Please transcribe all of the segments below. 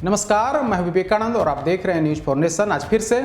नमस्कार, मैं विवेकानंद और आप देख रहे हैं न्यूज़ फॉर नेशन। आज फिर से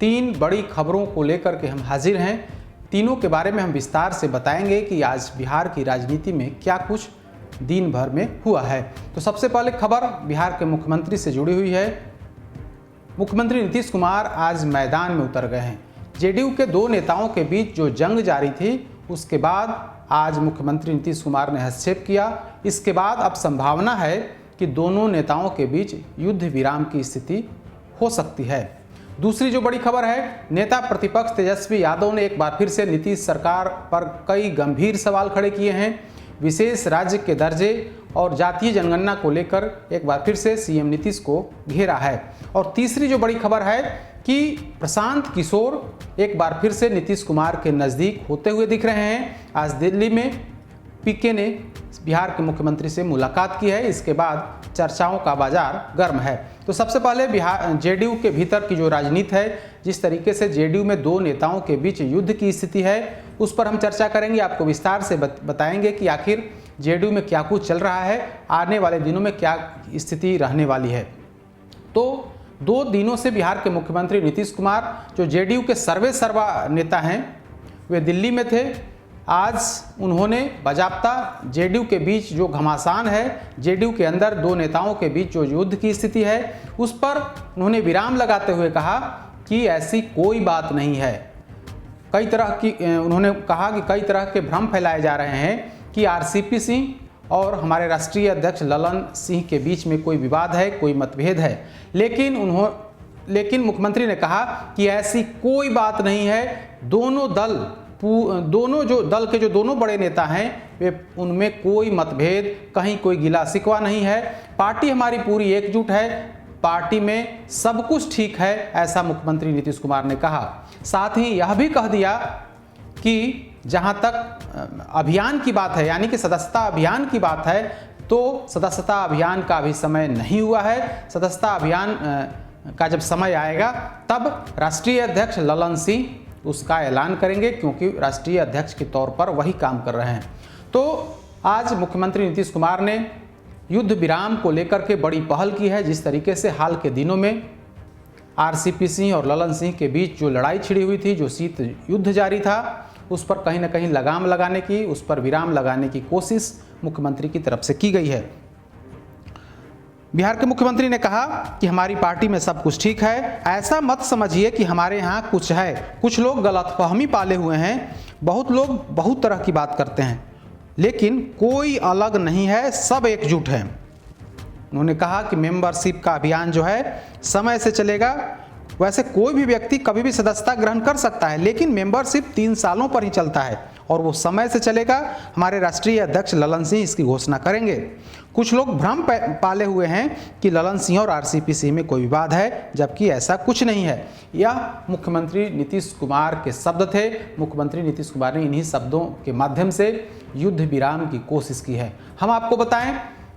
3 बड़ी खबरों को लेकर के हम हाजिर हैं। तीनों के बारे में हम विस्तार से बताएंगे कि आज बिहार की राजनीति में क्या कुछ दिन भर में हुआ है। तो सबसे पहले खबर बिहार के मुख्यमंत्री से जुड़ी हुई है। मुख्यमंत्री नीतीश कुमार आज मैदान में उतर गए हैं। जेडीयू के 2 नेताओं के बीच जो जंग जारी थी, उसके बाद आज मुख्यमंत्री नीतीश कुमार ने हस्तक्षेप किया। इसके बाद अब संभावना है कि दोनों नेताओं के बीच युद्ध विराम की स्थिति हो सकती है। दूसरी जो बड़ी खबर है, नेता प्रतिपक्ष तेजस्वी यादव ने एक बार फिर से नीतीश सरकार पर कई गंभीर सवाल खड़े किए हैं। विशेष राज्य के दर्जे और जातीय जनगणना को लेकर एक बार फिर से सीएम नीतीश को घेरा है। और तीसरी जो बड़ी खबर है कि प्रशांत किशोर एक बार फिर से नीतीश कुमार के नज़दीक होते हुए दिख रहे हैं। आज दिल्ली में पीके ने बिहार के मुख्यमंत्री से मुलाकात की है। इसके बाद चर्चाओं का बाजार गर्म है। तो सबसे पहले बिहार जेडीयू के भीतर की जो राजनीति है, जिस तरीके से जेडीयू में 2 नेताओं के बीच युद्ध की स्थिति है, उस पर हम चर्चा करेंगे। आपको विस्तार से बताएंगे कि आखिर जेडीयू में क्या कुछ चल रहा है, आने वाले दिनों में क्या स्थिति रहने वाली है। तो 2 दिनों से बिहार के मुख्यमंत्री नीतीश कुमार, जो जेडीयू के सर्वा नेता हैं, वे दिल्ली में थे। आज उन्होंने बाजाप्ता जेडीयू के बीच जो घमासान है, जेडीयू के अंदर 2 नेताओं के बीच जो युद्ध की स्थिति है, उस पर उन्होंने विराम लगाते हुए कहा कि ऐसी कोई बात नहीं है। उन्होंने कहा कि कई तरह के भ्रम फैलाए जा रहे हैं कि आरसीपी सिंह और हमारे राष्ट्रीय अध्यक्ष ललन सिंह के बीच में कोई विवाद है, कोई मतभेद है। लेकिन मुख्यमंत्री ने कहा कि ऐसी कोई बात नहीं है। दोनों जो दल के जो दोनों बड़े नेता हैं, वे उनमें कोई मतभेद, कहीं कोई गिला शिकवा नहीं है। पार्टी हमारी पूरी एकजुट है, पार्टी में सब कुछ ठीक है, ऐसा मुख्यमंत्री नीतीश कुमार ने कहा। साथ ही यह भी कह दिया कि जहां तक अभियान की बात है, यानी कि सदस्यता अभियान की बात है, तो सदस्यता अभियान का अभी समय नहीं हुआ है। सदस्यता अभियान का जब समय आएगा तब राष्ट्रीय अध्यक्ष ललन सिंह उसका ऐलान करेंगे, क्योंकि राष्ट्रीय अध्यक्ष के तौर पर वही काम कर रहे हैं। तो आज मुख्यमंत्री नीतीश कुमार ने युद्ध विराम को लेकर के बड़ी पहल की है। जिस तरीके से हाल के दिनों में आरसीपी सिंह और ललन सिंह के बीच जो लड़ाई छिड़ी हुई थी, जो शीत युद्ध जारी था, उस पर कहीं ना कहीं लगाम लगाने की, उस पर विराम लगाने की कोशिश मुख्यमंत्री की तरफ से की गई है। बिहार के मुख्यमंत्री ने कहा कि हमारी पार्टी में सब कुछ ठीक है। ऐसा मत समझिए कि हमारे यहाँ कुछ है। कुछ लोग गलतफहमी पाले हुए हैं। बहुत लोग बहुत तरह की बात करते हैं, लेकिन कोई अलग नहीं है, सब एकजुट हैं। उन्होंने कहा कि मेंबरशिप का अभियान जो है समय से चलेगा। वैसे कोई भी व्यक्ति कभी भी सदस्यता ग्रहण कर सकता है, लेकिन मेंबरशिप 3 सालों पर ही चलता है और वो समय से चलेगा। हमारे राष्ट्रीय अध्यक्ष ललन सिंह इसकी घोषणा करेंगे। कुछ लोग भ्रम पाले हुए हैं कि ललन सिंह और आरसीपी सिंह में कोई विवाद है, जबकि ऐसा कुछ नहीं है। यह मुख्यमंत्री नीतीश कुमार के शब्द थे। मुख्यमंत्री नीतीश कुमार ने इन्हीं शब्दों के माध्यम से युद्ध विराम की कोशिश की है। हम आपको बताएं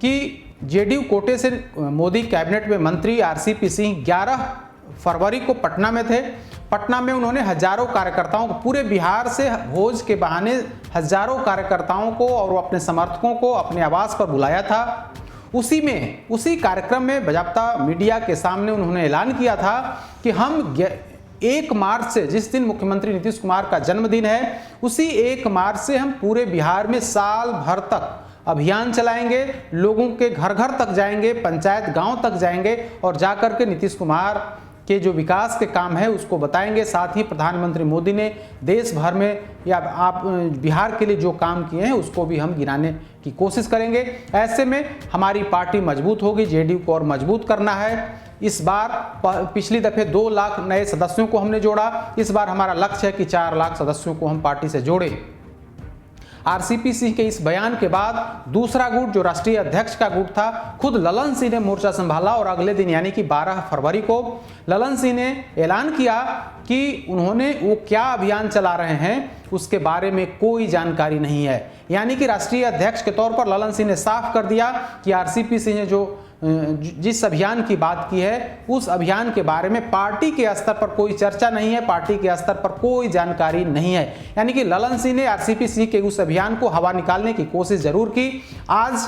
कि जेडीयू कोटे से मोदी कैबिनेट में मंत्री आरसीपी सिंह 11 फरवरी को पटना में थे। पटना में उन्होंने हजारों कार्यकर्ताओं को, पूरे बिहार से भोज के बहाने हजारों कार्यकर्ताओं को और अपने समर्थकों को अपने आवास पर बुलाया था। उसी कार्यक्रम में बाजाप्ता मीडिया के सामने उन्होंने ऐलान किया था कि हम 1 मार्च से, जिस दिन मुख्यमंत्री नीतीश कुमार का जन्मदिन है, उसी 1 मार्च से हम पूरे बिहार में साल भर तक अभियान चलाएंगे, लोगों के घर घर तक जाएंगे, पंचायत गांव तक जाएंगे और जाकर के नीतीश कुमार के जो विकास के काम है उसको बताएंगे। साथ ही प्रधानमंत्री मोदी ने देश भर में या आप बिहार के लिए जो काम किए हैं उसको भी हम गिनाने की कोशिश करेंगे। ऐसे में हमारी पार्टी मजबूत होगी, जेडीयू को और मजबूत करना है। इस बार पिछली दफे 2 लाख नए सदस्यों को हमने जोड़ा। इस बार हमारा लक्ष्य है कि 4 लाख सदस्यों को हम पार्टी से जोड़ें। आरसीपी सिंह के इस बयान के बाद दूसरा गुट, जो राष्ट्रीय अध्यक्ष का गुट था, खुद ललन सिंह ने मोर्चा संभाला और अगले दिन यानी कि 12 फरवरी को ललन सिंह ने ऐलान किया कि वो क्या अभियान चला रहे हैं उसके बारे में कोई जानकारी नहीं है। यानी कि राष्ट्रीय अध्यक्ष के तौर पर ललन सिंह ने साफ कर दिया कि आरसीपी सिंह ने जिस अभियान की बात की है, उस अभियान के बारे में पार्टी के स्तर पर कोई चर्चा नहीं है, पार्टी के स्तर पर कोई जानकारी नहीं है। यानी कि ललन सिंह ने आरसीपी सिंह के उस अभियान को हवा निकालने की कोशिश जरूर की। आज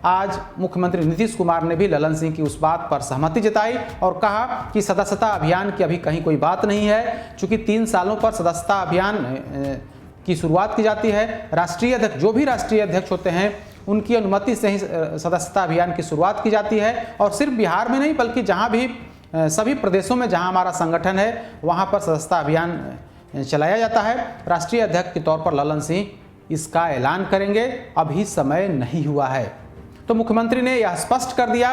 आज मुख्यमंत्री नीतीश कुमार ने भी ललन सिंह की उस बात पर सहमति जताई और कहा कि सदस्यता अभियान की अभी कहीं कोई बात नहीं है, चूंकि 3 सालों पर सदस्यता अभियान की शुरुआत की जाती है। राष्ट्रीय अध्यक्ष, जो भी राष्ट्रीय अध्यक्ष होते हैं, उनकी अनुमति से ही सदस्यता अभियान की शुरुआत की जाती है। और सिर्फ बिहार में नहीं, बल्कि जहाँ भी सभी प्रदेशों में जहाँ हमारा संगठन है वहाँ पर सदस्यता अभियान चलाया जाता है। राष्ट्रीय अध्यक्ष के तौर पर ललन सिंह इसका ऐलान करेंगे, अभी समय नहीं हुआ है। तो मुख्यमंत्री ने यह स्पष्ट कर दिया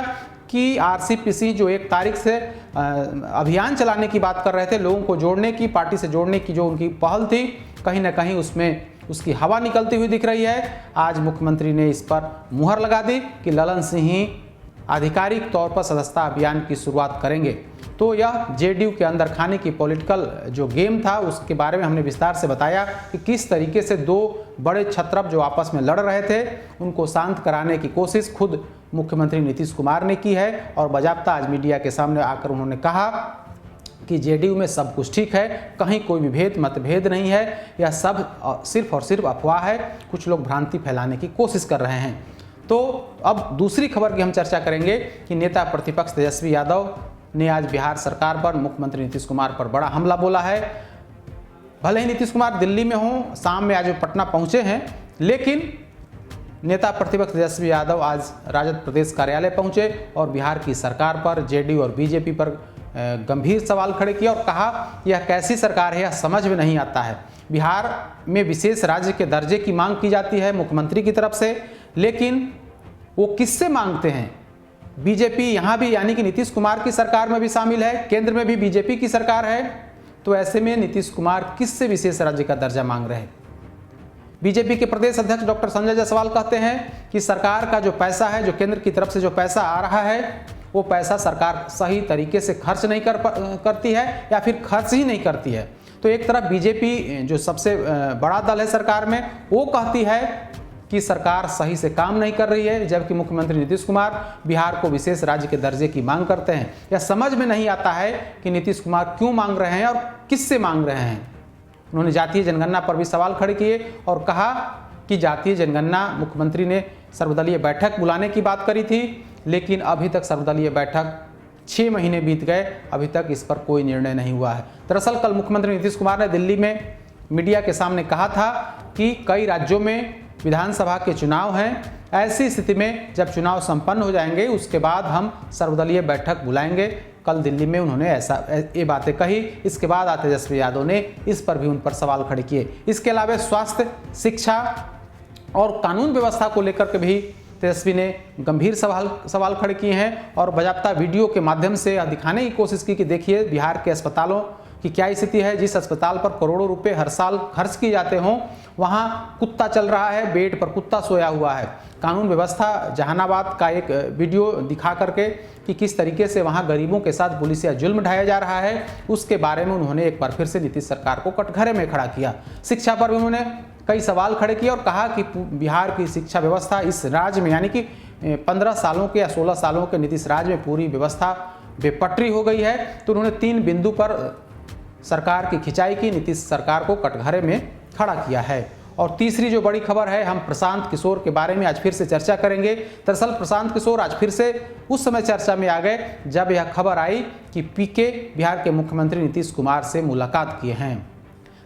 कि आरसीपीसी जो 1 तारीख से अभियान चलाने की बात कर रहे थे, लोगों को जोड़ने की, पार्टी से जोड़ने की जो उनकी पहल थी, कहीं ना कहीं उसमें उसकी हवा निकलती हुई दिख रही है। आज मुख्यमंत्री ने इस पर मुहर लगा दी कि ललन सिंह ही आधिकारिक तौर पर सदस्यता अभियान की शुरुआत करेंगे। तो यह जेडीयू के अंदर खाने की पॉलिटिकल जो गेम था उसके बारे में हमने विस्तार से बताया कि किस तरीके से 2 बड़े छत्रप जो आपस में लड़ रहे थे उनको शांत कराने की कोशिश खुद मुख्यमंत्री नीतीश कुमार ने की है। और बाकायदा आज मीडिया के सामने आकर उन्होंने कहा कि जेडीयू में सब कुछ ठीक है, कहीं कोई विभेद मतभेद नहीं है, यह सब सिर्फ और सिर्फ अफवाह है, कुछ लोग भ्रांति फैलाने की कोशिश कर रहे हैं। तो अब दूसरी खबर की हम चर्चा करेंगे कि नेता प्रतिपक्ष तेजस्वी यादव ने आज बिहार सरकार पर, मुख्यमंत्री नीतीश कुमार पर बड़ा हमला बोला है। भले ही नीतीश कुमार दिल्ली में हों, शाम में आज वो पटना पहुंचे हैं, लेकिन नेता प्रतिपक्ष तेजस्वी यादव आज राजद प्रदेश कार्यालय पहुंचे और बिहार की सरकार पर, जेडीयू और बीजेपी पर गंभीर सवाल खड़े किए और कहा यह कैसी सरकार है, यह समझ में नहीं आता है। बिहार में विशेष राज्य के दर्जे की मांग की जाती है मुख्यमंत्री की तरफ से, लेकिन वो किससे मांगते हैं? बीजेपी यहाँ भी, यानी कि नीतीश कुमार की सरकार में भी शामिल है, केंद्र में भी बीजेपी की सरकार है, तो ऐसे में नीतीश कुमार किससे विशेष राज्य का दर्जा मांग रहे हैं? बीजेपी के प्रदेश अध्यक्ष डॉक्टर संजय जायसवाल कहते हैं कि सरकार का जो पैसा है, जो केंद्र की तरफ से जो पैसा आ रहा है, वो पैसा सरकार सही तरीके से खर्च नहीं करती है या फिर खर्च ही नहीं करती है। तो एक तरफ बीजेपी जो सबसे बड़ा दल है सरकार में, वो कहती है कि सरकार सही से काम नहीं कर रही है, जबकि मुख्यमंत्री नीतीश कुमार बिहार को विशेष राज्य के दर्जे की मांग करते हैं। यह समझ में नहीं आता है कि नीतीश कुमार क्यों मांग रहे हैं और किससे मांग रहे हैं। उन्होंने जातीय जनगणना पर भी सवाल खड़े किए और कहा कि जातीय जनगणना, मुख्यमंत्री ने सर्वदलीय बैठक बुलाने की बात करी थी, लेकिन अभी तक सर्वदलीय बैठक 6 महीने बीत गए, अभी तक इस पर कोई निर्णय नहीं हुआ है। दरअसल कल मुख्यमंत्री नीतीश कुमार ने दिल्ली में मीडिया के सामने कहा था कि कई राज्यों में विधानसभा के चुनाव हैं, ऐसी स्थिति में जब चुनाव संपन्न हो जाएंगे उसके बाद हम सर्वदलीय बैठक बुलाएंगे। कल दिल्ली में उन्होंने ये बातें कही। इसके बाद तेजस्वी यादव ने इस पर भी उन पर सवाल खड़े किए। इसके अलावा स्वास्थ्य, शिक्षा और कानून व्यवस्था को लेकर के भी तेजस्वी ने गंभीर सवाल खड़े किए हैं और बाकायदा वीडियो के माध्यम से दिखाने की कोशिश की कि देखिए बिहार के अस्पतालों कि क्या स्थिति है। जिस अस्पताल पर करोड़ों रुपए हर साल खर्च किए जाते हों, वहाँ कुत्ता चल रहा है, बेड पर कुत्ता सोया हुआ है। कानून व्यवस्था, जहानाबाद का एक वीडियो दिखा करके कि किस तरीके से वहाँ गरीबों के साथ पुलिसिया जुल्म ढाया जा रहा है, उसके बारे में उन्होंने एक बार फिर से नीतीश सरकार को कटघरे में खड़ा किया। शिक्षा पर भी उन्होंने कई सवाल खड़े किए और कहा कि बिहार की शिक्षा व्यवस्था इस राज्य में, यानी कि 15 सालों के या 16 सालों के नीतीश राज में पूरी व्यवस्था बेपटरी हो गई है। तो उन्होंने 3 बिंदु पर सरकार की खिंचाई की, नीतीश सरकार को कटघरे में खड़ा किया है। और तीसरी जो बड़ी खबर है, हम प्रशांत किशोर के बारे में आज फिर से चर्चा करेंगे। दरअसल प्रशांत किशोर आज फिर से उस समय चर्चा में आ गए जब यह खबर आई कि पीके बिहार के मुख्यमंत्री नीतीश कुमार से मुलाकात किए हैं।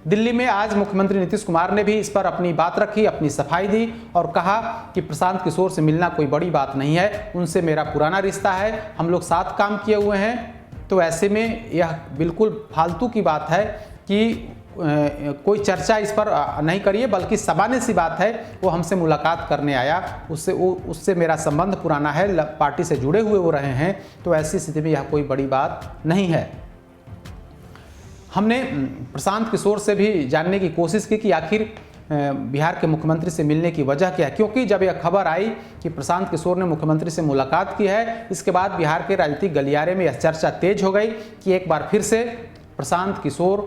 दिल्ली में आज मुख्यमंत्री नीतीश कुमार ने भी इस पर अपनी बात रखी, अपनी सफाई दी और कहा कि प्रशांत किशोर से मिलना कोई बड़ी बात नहीं है, उनसे मेरा पुराना रिश्ता है, हम लोग साथ काम किए हुए हैं। तो ऐसे में यह बिल्कुल फालतू की बात है कि कोई चर्चा इस पर नहीं करिए, बल्कि सामान्य सी बात है, वो हमसे मुलाकात करने आया, उससे मेरा संबंध पुराना है, पार्टी से जुड़े हुए वो रहे हैं। तो ऐसी स्थिति में यह कोई बड़ी बात नहीं है। हमने प्रशांत किशोर से भी जानने की कोशिश की कि आखिर बिहार के मुख्यमंत्री से मिलने की वजह क्या है, क्योंकि जब यह खबर आई कि प्रशांत किशोर ने मुख्यमंत्री से मुलाकात की है, इसके बाद बिहार के राजनीतिक गलियारे में यह चर्चा तेज हो गई कि एक बार फिर से प्रशांत किशोर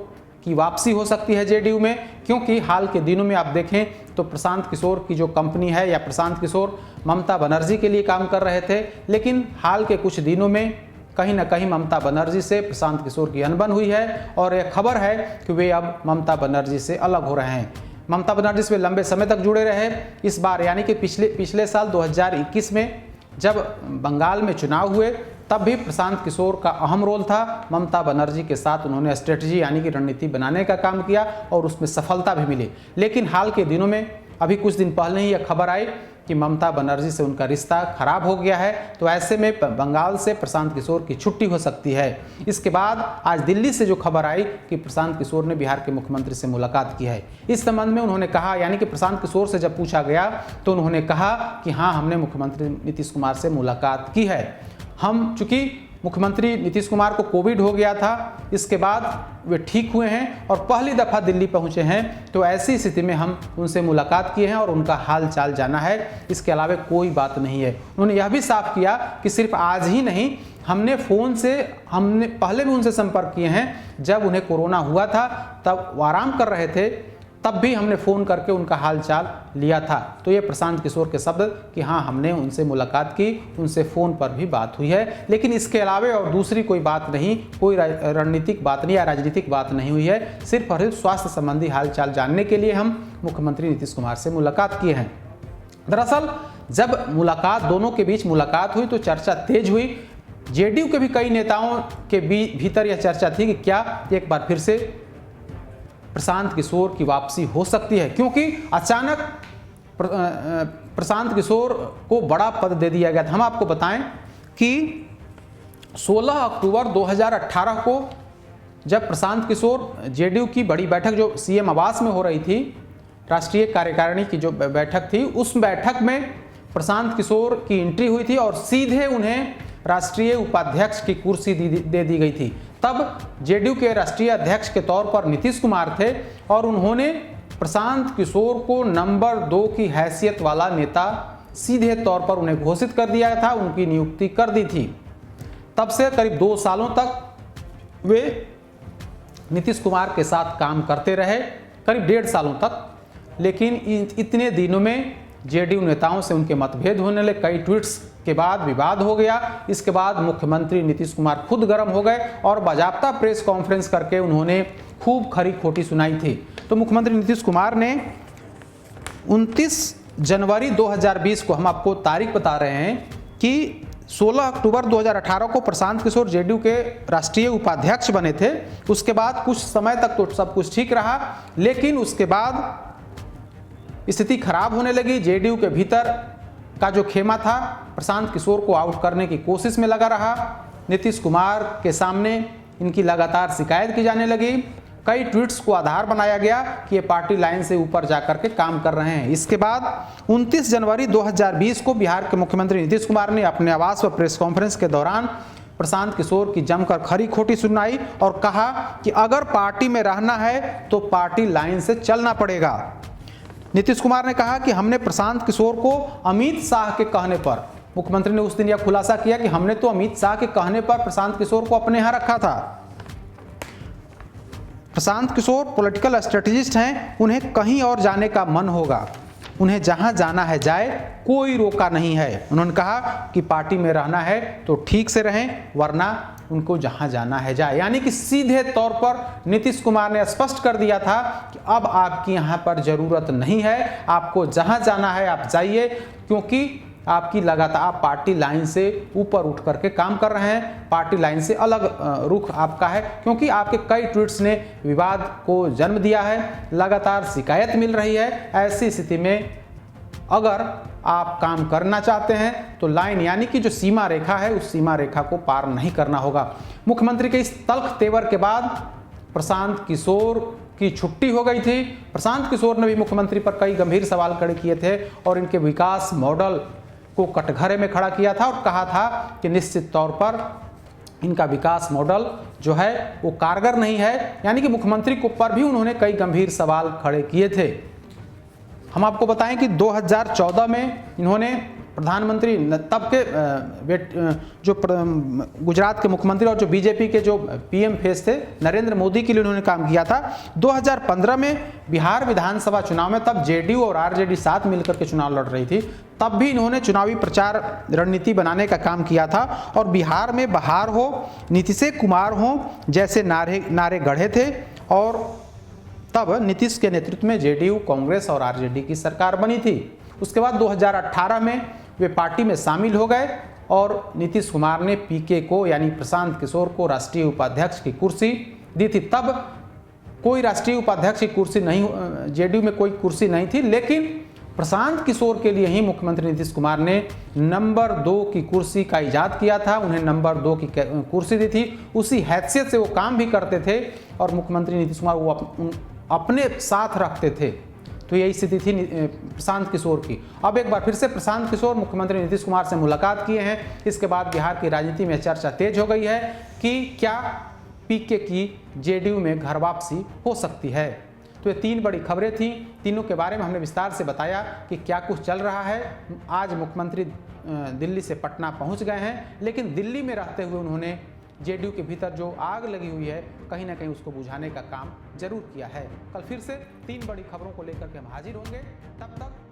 की वापसी हो सकती है जेडीयू में। क्योंकि हाल के दिनों में आप देखें तो प्रशांत किशोर की जो कंपनी है, या प्रशांत किशोर ममता बनर्जी के लिए काम कर रहे थे, लेकिन हाल के कुछ दिनों में कहीं ना कहीं ममता बनर्जी से प्रशांत किशोर की अनबन हुई है और यह खबर है कि वे अब ममता बनर्जी से अलग हो रहे हैं। ममता बनर्जी से लंबे समय तक जुड़े रहे। इस बार यानी कि पिछले साल 2021 में जब बंगाल में चुनाव हुए तब भी प्रशांत किशोर का अहम रोल था। ममता बनर्जी के साथ उन्होंने स्ट्रेटजी यानी कि रणनीति बनाने का काम किया और उसमें सफलता भी मिली। लेकिन हाल के दिनों में अभी कुछ दिन पहले ही यह खबर आई कि ममता बनर्जी से उनका रिश्ता खराब हो गया है। तो ऐसे में बंगाल से प्रशांत किशोर की छुट्टी हो सकती है। इसके बाद आज दिल्ली से जो खबर आई कि प्रशांत किशोर ने बिहार के मुख्यमंत्री से मुलाकात की है। इस संबंध में उन्होंने कहा, यानी कि प्रशांत किशोर से जब पूछा गया तो उन्होंने कहा कि हाँ, हमने मुख्यमंत्री नीतीश कुमार से मुलाकात की है। हम चूँकि मुख्यमंत्री नीतीश कुमार को कोविड हो गया था, इसके बाद वे ठीक हुए हैं और पहली दफ़ा दिल्ली पहुंचे हैं, तो ऐसी स्थिति में हम उनसे मुलाकात किए हैं और उनका हाल चाल जाना है। इसके अलावा कोई बात नहीं है। उन्होंने यह भी साफ किया कि सिर्फ आज ही नहीं, हमने पहले भी उनसे संपर्क किए हैं। जब उन्हें कोरोना हुआ था तब वो आराम कर रहे थे, तब भी हमने फ़ोन करके उनका हाल चाल लिया था। तो ये प्रशांत किशोर के शब्द कि हाँ, हमने उनसे मुलाकात की, उनसे फ़ोन पर भी बात हुई है। लेकिन इसके अलावा और दूसरी कोई बात नहीं, कोई रणनीतिक बात नहीं या राजनीतिक बात नहीं हुई है। सिर्फ और सिर्फ स्वास्थ्य संबंधी हाल चाल जानने के लिए हम मुख्यमंत्री नीतीश कुमार से मुलाकात किए हैं। दरअसल जब मुलाकात, दोनों के बीच मुलाकात हुई तो चर्चा तेज हुई। जेडीयू के भी कई नेताओं के भीतर यह चर्चा थी कि क्या एक बार फिर से प्रशांत किशोर की वापसी हो सकती है, क्योंकि अचानक प्रशांत किशोर को बड़ा पद दे दिया गया था। हम आपको बताएं कि 16 अक्टूबर 2018 को जब प्रशांत किशोर जेडीयू की बड़ी बैठक जो सीएम आवास में हो रही थी, राष्ट्रीय कार्यकारिणी की जो बैठक थी, उस बैठक में प्रशांत किशोर की एंट्री हुई थी और सीधे उन्हें राष्ट्रीय उपाध्यक्ष की कुर्सी दे दी गई थी। तब जेडीयू के राष्ट्रीय अध्यक्ष के तौर पर नीतीश कुमार थे और उन्होंने प्रशांत किशोर को नंबर 2 की हैसियत वाला नेता सीधे तौर पर उन्हें घोषित कर दिया था, उनकी नियुक्ति कर दी थी। तब से करीब 2 सालों तक वे नीतीश कुमार के साथ काम करते रहे, करीब 1.5 सालों तक। लेकिन इतने दिनों में जेडीयू नेताओं से उनके मतभेद होने लगे, कई ट्वीट्स के बाद विवाद हो गया। इसके बाद मुख्यमंत्री नीतीश कुमार खुद गर्म हो गए और बाजाप्ता प्रेस कॉन्फ्रेंस करके उन्होंने खूब खरी खोटी सुनाई थी। तो मुख्यमंत्री नीतीश कुमार ने 29 जनवरी 2020 को, हम आपको तारीख बता रहे हैं कि 16 अक्टूबर 2018 को प्रशांत किशोर जेडीयू के राष्ट्रीय उपाध्यक्ष बने थे। उसके बाद कुछ समय तक तो सब कुछ ठीक रहा, लेकिन उसके बाद स्थिति खराब होने लगी। जेडीयू के भीतर का जो खेमा था प्रशांत किशोर को आउट करने की कोशिश में लगा रहा। नीतीश कुमार के सामने इनकी लगातार शिकायत की जाने लगी। कई ट्वीट्स को आधार बनाया गया कि ये पार्टी लाइन से ऊपर जाकर के काम कर रहे हैं। इसके बाद 29 जनवरी 2020 को बिहार के मुख्यमंत्री नीतीश कुमार ने अपने आवास पर प्रेस कॉन्फ्रेंस के दौरान प्रशांत किशोर की जमकर खरी खोटी सुनाई और कहा कि अगर पार्टी में रहना है तो पार्टी लाइन से चलना पड़ेगा। नीतीश कुमार ने कहा कि हमने प्रशांत किशोर को अमित शाह के कहने पर, मुख्यमंत्री ने उस दिन यह खुलासा किया कि हमने तो अमित शाह के कहने पर प्रशांत किशोर को अपने यहाँ रखा था। प्रशांत किशोर पॉलिटिकल स्ट्रेटेजिस्ट हैं, उन्हें कहीं और जाने का मन होगा, उन्हें जहां जाना है जाए, कोई रोका नहीं है। उन्होंने कहा कि पार्टी में रहना है तो ठीक से रहें, वरना उनको जहां जाना है जाए। यानी कि सीधे तौर पर नीतीश कुमार ने स्पष्ट कर दिया था कि अब आपकी यहां पर जरूरत नहीं है, आपको जहां जाना है आप जाइए, क्योंकि आपकी लगातार आप पार्टी लाइन से ऊपर उठ करके काम कर रहे हैं, पार्टी लाइन से अलग रुख आपका है, क्योंकि आपके कई ट्वीट्स ने विवाद को जन्म दिया है, लगातार शिकायत मिल रही है। ऐसी स्थिति में अगर आप काम करना चाहते हैं तो लाइन यानी कि जो सीमा रेखा है उस सीमा रेखा को पार नहीं करना होगा। मुख्यमंत्री के इस तल्ख तेवर के बाद प्रशांत किशोर की छुट्टी हो गई थी। प्रशांत किशोर ने भी मुख्यमंत्री पर कई गंभीर सवाल खड़े किए थे और इनके विकास मॉडल को कटघरे में खड़ा किया था और कहा था कि निश्चित तौर पर इनका विकास मॉडल जो है वो कारगर नहीं है। यानी कि मुख्यमंत्री को पर भी उन्होंने कई गंभीर सवाल खड़े किए थे। हम आपको बताएं कि 2014 में इन्होंने प्रधानमंत्री तब के जो गुजरात के मुख्यमंत्री और जो बीजेपी के जो पीएम फेस थे नरेंद्र मोदी के लिए उन्होंने काम किया था। 2015 में बिहार विधानसभा चुनाव में, तब जेडीयू और आरजेडी साथ मिलकर के चुनाव लड़ रही थी, तब भी इन्होंने चुनावी प्रचार रणनीति बनाने का काम किया था और बिहार में बहार हो, नीतीश कुमार हो जैसे नारे गढ़े थे और तब नीतीश के नेतृत्व में जेडीयू, कांग्रेस और आरजेडी की सरकार बनी थी। उसके बाद 2018 में वे पार्टी में शामिल हो गए और नीतीश कुमार ने पीके को यानी प्रशांत किशोर को राष्ट्रीय उपाध्यक्ष की कुर्सी दी थी। तब कोई राष्ट्रीय उपाध्यक्ष की कुर्सी नहीं, जेडीयू में कोई कुर्सी नहीं थी, लेकिन प्रशांत किशोर के लिए ही मुख्यमंत्री नीतीश कुमार ने नंबर 2 की कुर्सी का इजाद किया था, उन्हें नंबर 2 की कुर्सी दी थी। उसी हैसियत से वो काम भी करते थे और मुख्यमंत्री नीतीश कुमार वो अपने साथ रखते थे। तो यही स्थिति थी प्रशांत किशोर की। अब एक बार फिर से प्रशांत किशोर मुख्यमंत्री नीतीश कुमार से मुलाकात किए हैं। इसके बाद बिहार की राजनीति में चर्चा तेज हो गई है कि क्या पीके की जेडीयू में घर वापसी हो सकती है। तो ये 3 बड़ी खबरें थीं, तीनों के बारे में हमने विस्तार से बताया कि क्या कुछ चल रहा है। आज मुख्यमंत्री दिल्ली से पटना पहुंच गए हैं, लेकिन दिल्ली में रहते हुए उन्होंने जेडीयू के भीतर जो आग लगी हुई है कहीं ना कहीं उसको बुझाने का काम जरूर किया है। कल फिर से 3 बड़ी खबरों को लेकर के हम हाजिर होंगे। तब तक